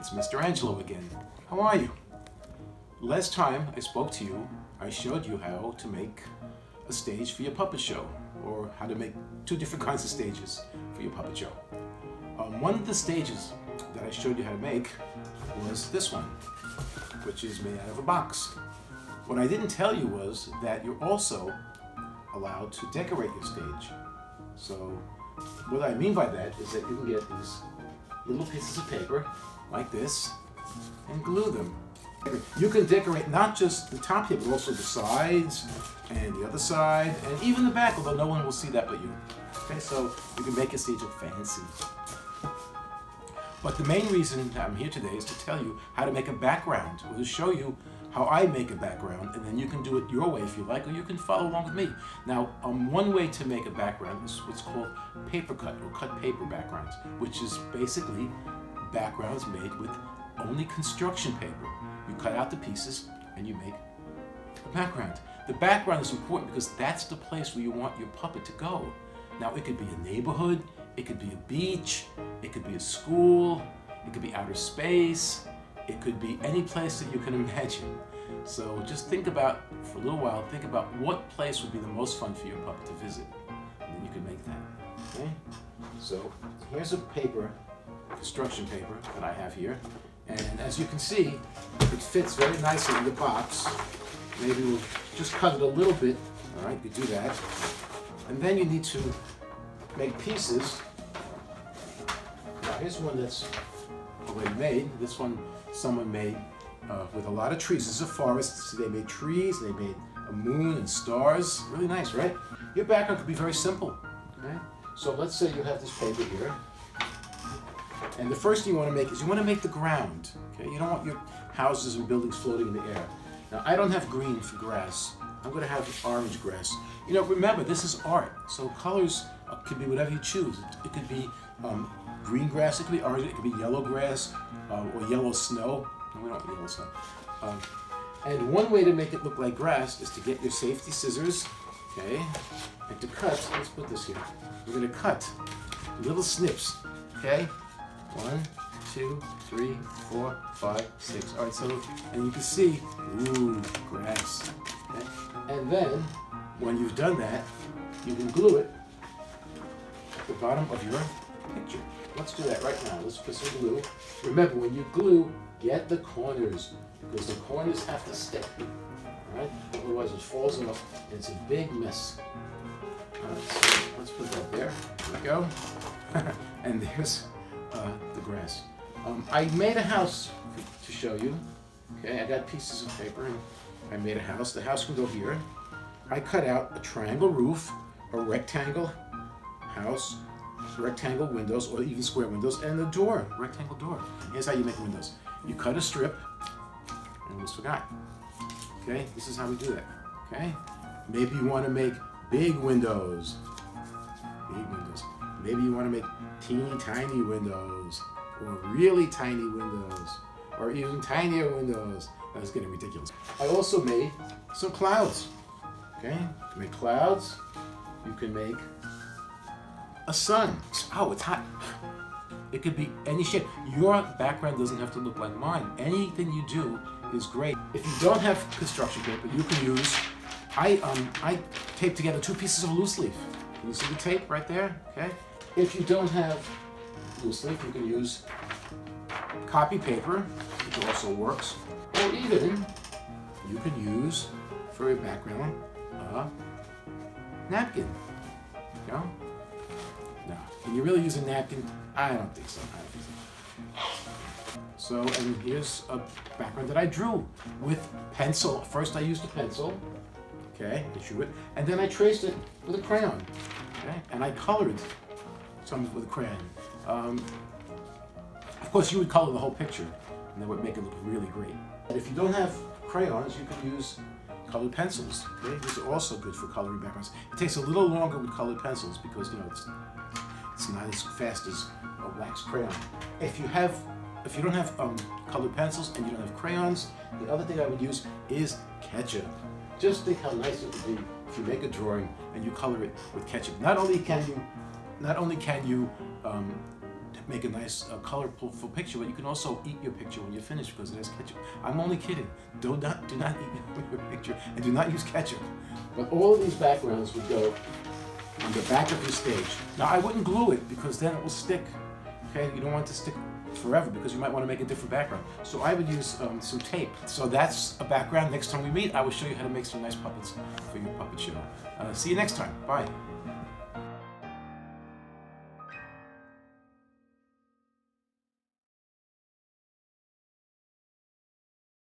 it's Mr. Angelo again. How are you? Last time I spoke to you, I showed you how to make a stage for your puppet show, or how to make two different kinds of stages for your puppet show. One of the stages that I showed you how to make was this one, which is made out of a box. What I didn't tell you was that you're also allowed to decorate your stage. So what I mean by that is that you can get these little pieces of paper like this and glue them. You can decorate not just the top here, but also the sides and the other side and even the back, although no one will see that but you. Okay, so you can make your stage look fancy. But the main reason I'm here today is to tell you how to make a background, or to show you how I make a background, and then you can do it your way if you like, or you can follow along with me. Now, one way to make a background is what's called paper cut, or cut paper backgrounds, which is basically backgrounds made with only construction paper. You cut out the pieces and you make a background. The background is important because that's the place where you want your puppet to go. Now, it could be a neighborhood, it could be a beach, it could be a school, it could be outer space, it could be any place that you can imagine. So just think about, for a little while, think about what place would be the most fun for your puppet to visit. And then you can make that, okay? So here's a paper, construction paper that I have here. And as you can see, it fits very nicely in the box. Maybe we'll just cut it a little bit, all right, you do that. And then you need to make pieces. Now here's one that's already made. This one someone made with a lot of trees. This is a forest, so they made trees, they made a moon and stars. Really nice, right? Your background could be very simple, okay? So let's say you have this paper here. And the first thing you want to make is you want to make the ground, okay? You don't want your houses and buildings floating in the air. Now, I don't have green for grass. I'm going to have orange grass. You know, remember, this is art, so colors could be whatever you choose. It could be green grass, it could be orange, it could be yellow grass, or yellow snow. No, we don't want yellow snow. And one way to make it look like grass is to get your safety scissors, okay? And to cut, let's put this here. We're going to cut little snips, okay? 1, 2, 3, 4, 5, 6. All right, so, and you can see, ooh, grass. Okay? And then, when you've done that, you can glue it at the bottom of your picture. Let's do that right now. Let's put some glue. Remember, when you glue, get the corners, because the corners have to stick. All right? Otherwise, it falls off, and it's a big mess. All right, so let's put that there. There we go. And there's the grass. I made a house to show you. Okay, I got pieces of paper and I made a house. The house can go here. I cut out a triangle roof, a rectangle house, rectangle windows, or even square windows, and a door, rectangle door. Here's how you make windows. You cut a strip, and almost forgot. Okay, this is how we do that. Okay, maybe you want to make big windows. Big windows. Maybe you want to make teeny tiny windows, or really tiny windows, or even tinier windows. That's getting ridiculous. I also made some clouds. Okay, to make clouds, you can make a sun. Oh, it's hot. It could be any shape. Your background doesn't have to look like mine. Anything you do is great. If you don't have construction paper, you can use, I taped together 2 pieces of loose leaf. Can you see the tape right there? Okay. If you don't have loose leaf, you can use copy paper, which also works, or even you can use for a background a napkin. You know? No. Can you really use a napkin? I don't think so. So, and here's a background that I drew with pencil. First I used a pencil, okay, I drew it, and then I traced it with a crayon, okay, and I colored some with a crayon. Of course, you would color the whole picture, and that would make it look really great. And if you don't have crayons, you can use colored pencils. Okay? These are also good for coloring backgrounds. It takes a little longer with colored pencils because, you know, it's not as fast as a wax crayon. If you don't have colored pencils and you don't have crayons, the other thing I would use is ketchup. Just think how nice it would be if you make a drawing and you color it with ketchup. Not only can you make a nice colorful picture, but you can also eat your picture when you're finished because it has ketchup. I'm only kidding. Do not eat your picture and do not use ketchup. But all of these backgrounds would go on the back of your stage. Now I wouldn't glue it because then it will stick. Okay, you don't want it to stick forever because you might want to make a different background. So I would use some tape. So that's a background. Next time we meet, I will show you how to make some nice puppets for your puppet show. See you next time. Bye.